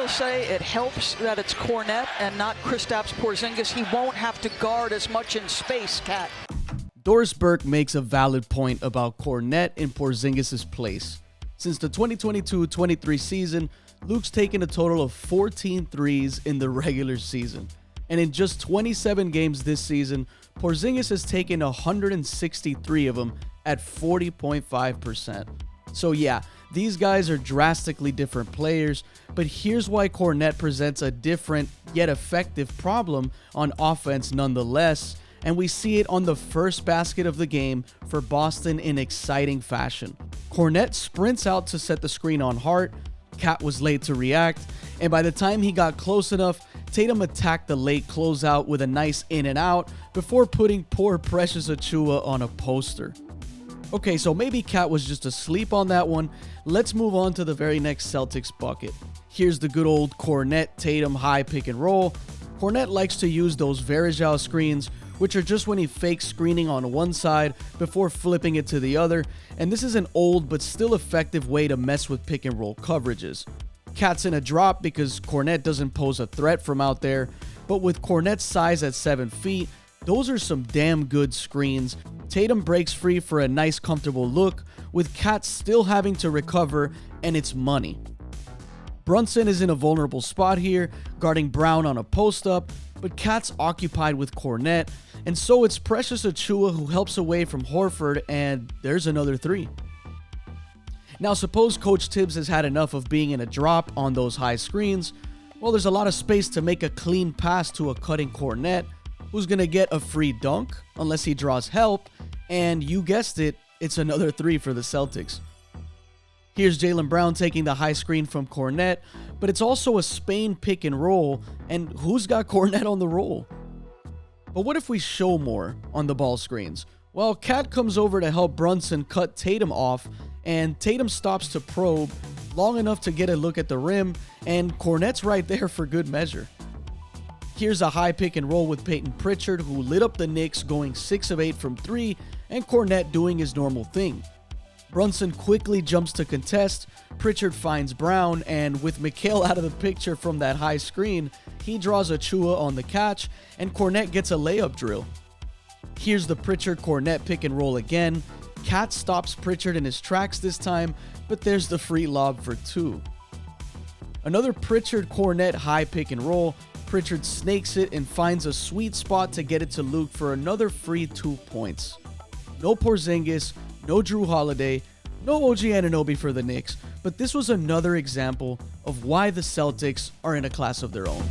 will say it helps that it's Kornet and not Kristaps Porzingis. He won't have to guard as much in space, Kat. Doris Burke makes a valid point about Kornet in Porzingis' place. Since the 2022-23 season, Luke's taken a total of 14 threes in the regular season. And in just 27 games this season, Porzingis has taken 163 of them at 40.5%. So yeah, these guys are drastically different players, but here's why Kornet presents a different yet effective problem on offense nonetheless, and we see it on the first basket of the game for Boston in exciting fashion. Kornet sprints out to set the screen on Hart. Cat was late to react, and by the time he got close enough, Tatum attacked the late closeout with a nice in and out before putting poor Precious Achiuwa on a poster. Okay, so maybe Cat was just asleep on that one. Let's move on to the very next Celtics bucket. Here's the good old Kornet Tatum high pick and roll. Kornet likes to use those Varejao screens, which are just when he fakes screening on one side before flipping it to the other, and this is an old but still effective way to mess with pick and roll coverages. Cat's in a drop because Kornet doesn't pose a threat from out there, but with Kornet's size at 7 feet, those are some damn good screens. Tatum breaks free for a nice comfortable look, with Cat still having to recover, and it's money. Brunson is in a vulnerable spot here, guarding Brown on a post-up, but Cat's occupied with Kornet, and so it's Precious Achiuwa who helps away from Horford, and there's another three. Now suppose Coach Tibbs has had enough of being in a drop on those high screens. Well, there's a lot of space to make a clean pass to a cutting Kornet, who's going to get a free dunk unless he draws help, and you guessed it, it's another three for the Celtics. Here's Jaylen Brown taking the high screen from Kornet, but it's also a Spain pick and roll, and who's got Kornet on the roll? But what if we show more on the ball screens? Well, Cat comes over to help Brunson cut Tatum off, and Tatum stops to probe long enough to get a look at the rim, and Kornet's right there for good measure. Here's a high pick and roll with Peyton Pritchard, who lit up the Knicks going 6 of 8 from 3, and Kornet doing his normal thing. Brunson quickly jumps to contest, Pritchard finds Brown, and with McHale out of the picture from that high screen, he draws Achiuwa on the catch, and Kornet gets a layup drill. Here's the Pritchard-Kornet pick and roll again. Cat stops Pritchard in his tracks this time, but there's the free lob for 2. Another Pritchard-Kornet high pick and roll. Pritchard snakes it and finds a sweet spot to get it to Luke for another free 2 points. No Porzingis, no Drew Holiday, no OG Anunoby for the Knicks, but this was another example of why the Celtics are in a class of their own.